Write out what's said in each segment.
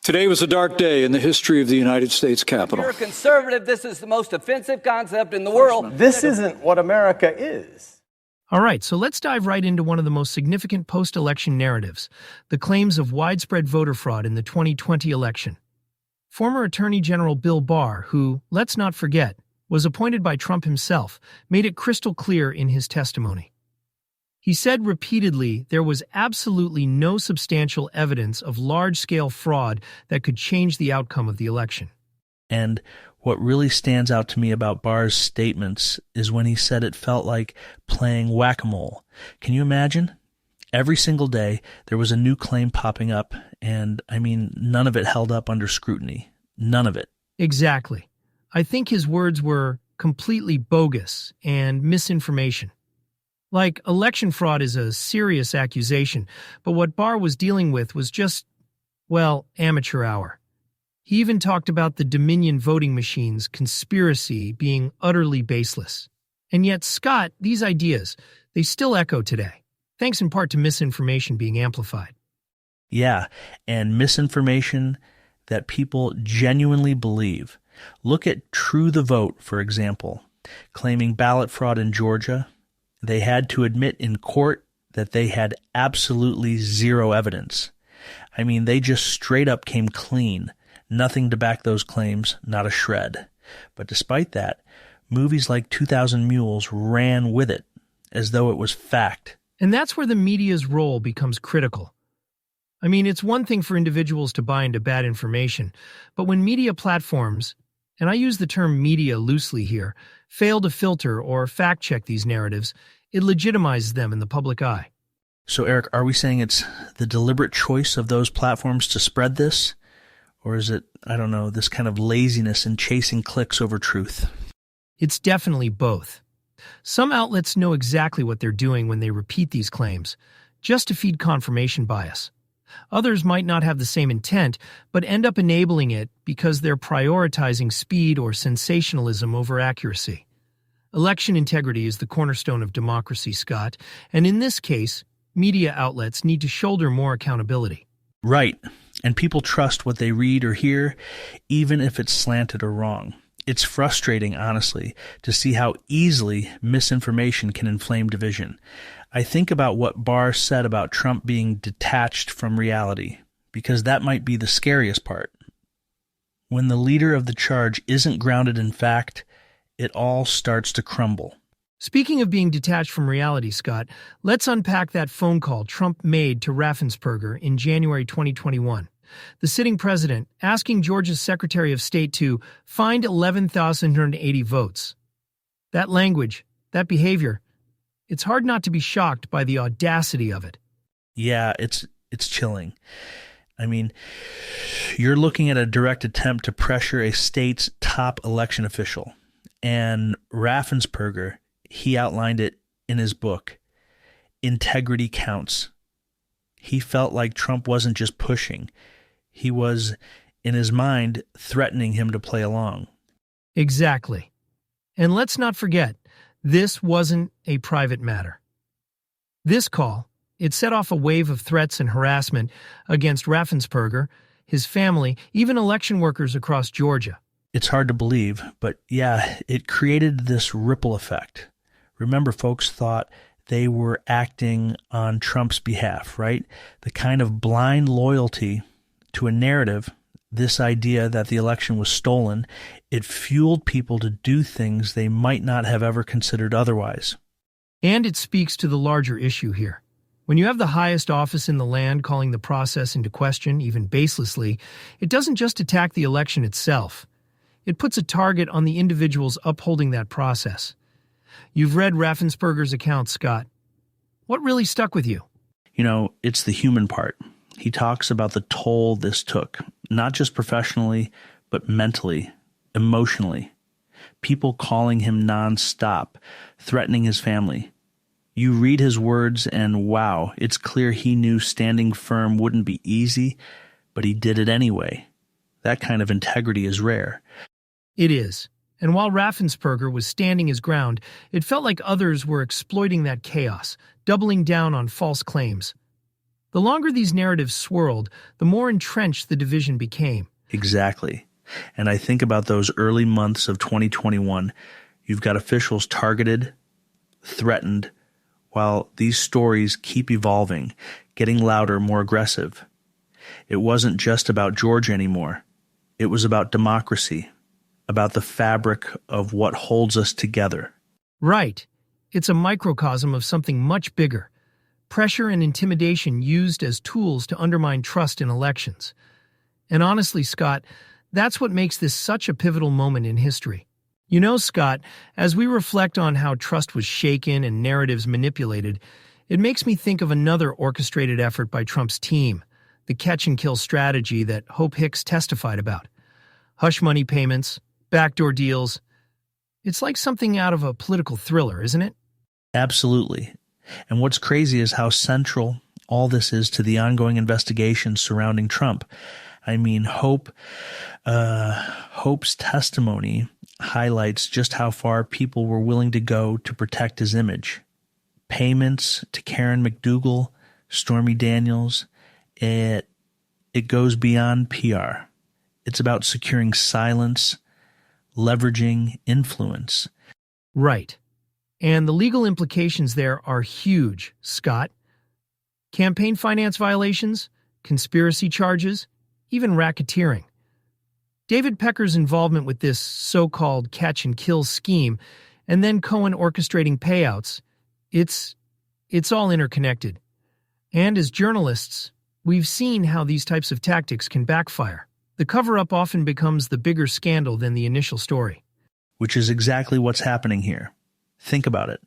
Today was a dark day in the history of the United States Capitol. If you're a conservative, this is the most offensive concept in the world. This isn't what America is. All right, so let's dive right into one of the most significant post-election narratives, the claims of widespread voter fraud in the 2020 election. Former Attorney General Bill Barr, who, let's not forget, was appointed by Trump himself, made it crystal clear in his testimony. He said repeatedly there was absolutely no substantial evidence of large-scale fraud that could change the outcome of the election. And what really stands out to me about Barr's statements is when he said it felt like playing whack-a-mole. Can you imagine? Every single day there was a new claim popping up, and none of it held up under scrutiny. None of it. Exactly. I think his words were completely bogus and misinformation. Like, election fraud is a serious accusation, but what Barr was dealing with was just, amateur hour. He even talked about the Dominion voting machines conspiracy being utterly baseless. And yet, Scott, these ideas, they still echo today, thanks in part to misinformation being amplified. Yeah, and misinformation that people genuinely believe. Look at True the Vote, for example, claiming ballot fraud in Georgia. They had to admit in court that they had absolutely zero evidence. They just straight up came clean. Nothing to back those claims, not a shred. But despite that, movies like 2000 Mules ran with it, as though it was fact. And that's where the media's role becomes critical. It's one thing for individuals to buy into bad information, but when media platforms, and I use the term media loosely here, fail to filter or fact-check these narratives, it legitimizes them in the public eye. So, Eric, are we saying it's the deliberate choice of those platforms to spread this? Or is it, this kind of laziness in chasing clicks over truth? It's definitely both. Some outlets know exactly what they're doing when they repeat these claims, just to feed confirmation bias. Others might not have the same intent, but end up enabling it because they're prioritizing speed or sensationalism over accuracy. Election integrity is the cornerstone of democracy, Scott, and in this case, media outlets need to shoulder more accountability. Right, and people trust what they read or hear, even if it's slanted or wrong. It's frustrating, honestly, to see how easily misinformation can inflame division. I think about what Barr said about Trump being detached from reality, because that might be the scariest part. When the leader of the charge isn't grounded in fact, it all starts to crumble. Speaking of being detached from reality, Scott, let's unpack that phone call Trump made to Raffensperger in January 2021. The sitting president asking Georgia's Secretary of State to find 11,180 votes. That language, that behavior, it's hard not to be shocked by the audacity of it. Yeah, it's chilling. You're looking at a direct attempt to pressure a state's top election official. And Raffensperger, he outlined it in his book, Integrity Counts. He felt like Trump wasn't just pushing. He was, in his mind, threatening him to play along. Exactly. And let's not forget, this wasn't a private matter. This call, it set off a wave of threats and harassment against Raffensperger, his family, even election workers across Georgia. It's hard to believe, but yeah, it created this ripple effect. Remember, folks thought they were acting on Trump's behalf, right? The kind of blind loyalty to a narrative, this idea that the election was stolen, it fueled people to do things they might not have ever considered otherwise. And it speaks to the larger issue here. When you have the highest office in the land calling the process into question, even baselessly, it doesn't just attack the election itself. It puts a target on the individuals upholding that process. You've read Raffensperger's account, Scott. What really stuck with you? It's the human part. He talks about the toll this took, not just professionally, but mentally, emotionally. People calling him nonstop, threatening his family. You read his words and wow, it's clear he knew standing firm wouldn't be easy, but he did it anyway. That kind of integrity is rare. It is. And while Raffensperger was standing his ground, it felt like others were exploiting that chaos, doubling down on false claims. The longer these narratives swirled, the more entrenched the division became. Exactly. And I think about those early months of 2021. You've got officials targeted, threatened, while these stories keep evolving, getting louder, more aggressive. It wasn't just about Georgia anymore. It was about democracy, about the fabric of what holds us together. Right. It's a microcosm of something much bigger. Pressure and intimidation used as tools to undermine trust in elections. And honestly, Scott, that's what makes this such a pivotal moment in history. You know, Scott, as we reflect on how trust was shaken and narratives manipulated, it makes me think of another orchestrated effort by Trump's team, the catch-and-kill strategy that Hope Hicks testified about. Hush money payments, backdoor deals. It's like something out of a political thriller, isn't it? Absolutely. And what's crazy is how central all this is to the ongoing investigation surrounding Trump. I mean, Hope's testimony highlights just how far people were willing to go to protect his image. Payments to Karen McDougal, Stormy Daniels, it goes beyond PR. It's about securing silence, leveraging influence. Right. And the legal implications there are huge, Scott. Campaign finance violations, conspiracy charges, even racketeering. David Pecker's involvement with this so-called catch-and-kill scheme, and then Cohen orchestrating payouts, it's all interconnected. And as journalists, we've seen how these types of tactics can backfire. The cover-up often becomes the bigger scandal than the initial story. Which is exactly what's happening here. Think about it.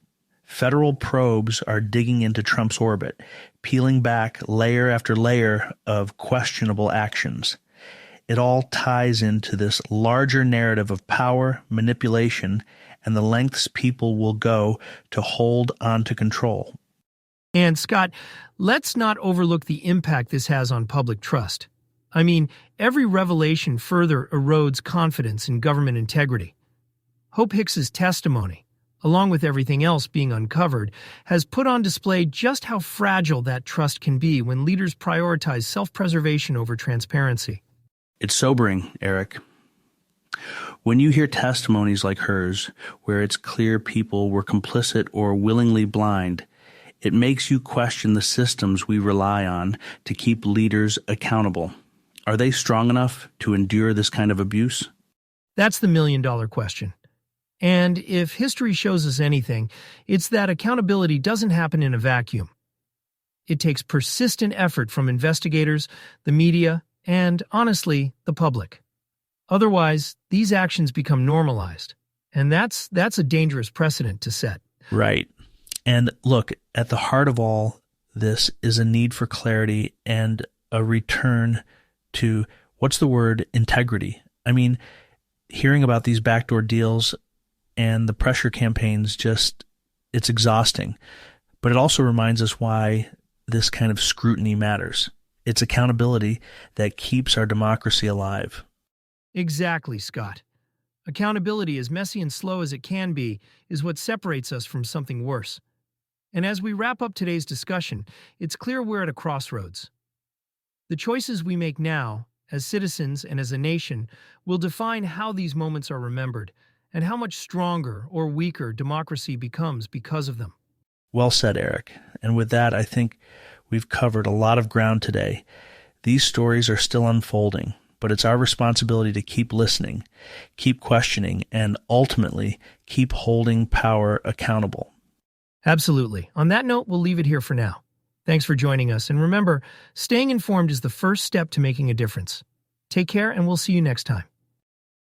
Federal probes are digging into Trump's orbit, peeling back layer after layer of questionable actions. It all ties into this larger narrative of power, manipulation, and the lengths people will go to hold on to control. And Scott, let's not overlook the impact this has on public trust. I mean, every revelation further erodes confidence in government integrity. Hope Hicks's testimony, along with everything else being uncovered, has put on display just how fragile that trust can be when leaders prioritize self-preservation over transparency. It's sobering, Eric. When you hear testimonies like hers, where it's clear people were complicit or willingly blind, it makes you question the systems we rely on to keep leaders accountable. Are they strong enough to endure this kind of abuse? That's the million-dollar question. And if history shows us anything, it's that accountability doesn't happen in a vacuum. It takes persistent effort from investigators, the media, and, honestly, the public. Otherwise, these actions become normalized, and that's a dangerous precedent to set. Right. And look, at the heart of all this is a need for clarity and a return to, what's the word, integrity. I mean, hearing about these backdoor deals and the pressure campaigns, it's exhausting. But it also reminds us why this kind of scrutiny matters. It's accountability that keeps our democracy alive. Exactly, Scott. Accountability, as messy and slow as it can be, is what separates us from something worse. And as we wrap up today's discussion, it's clear we're at a crossroads. The choices we make now, as citizens and as a nation, will define how these moments are remembered and how much stronger or weaker democracy becomes because of them. Well said, Eric. And with that, I think we've covered a lot of ground today. These stories are still unfolding, but it's our responsibility to keep listening, keep questioning, and ultimately keep holding power accountable. Absolutely. On that note, we'll leave it here for now. Thanks for joining us, and remember, staying informed is the first step to making a difference. Take care, and we'll see you next time.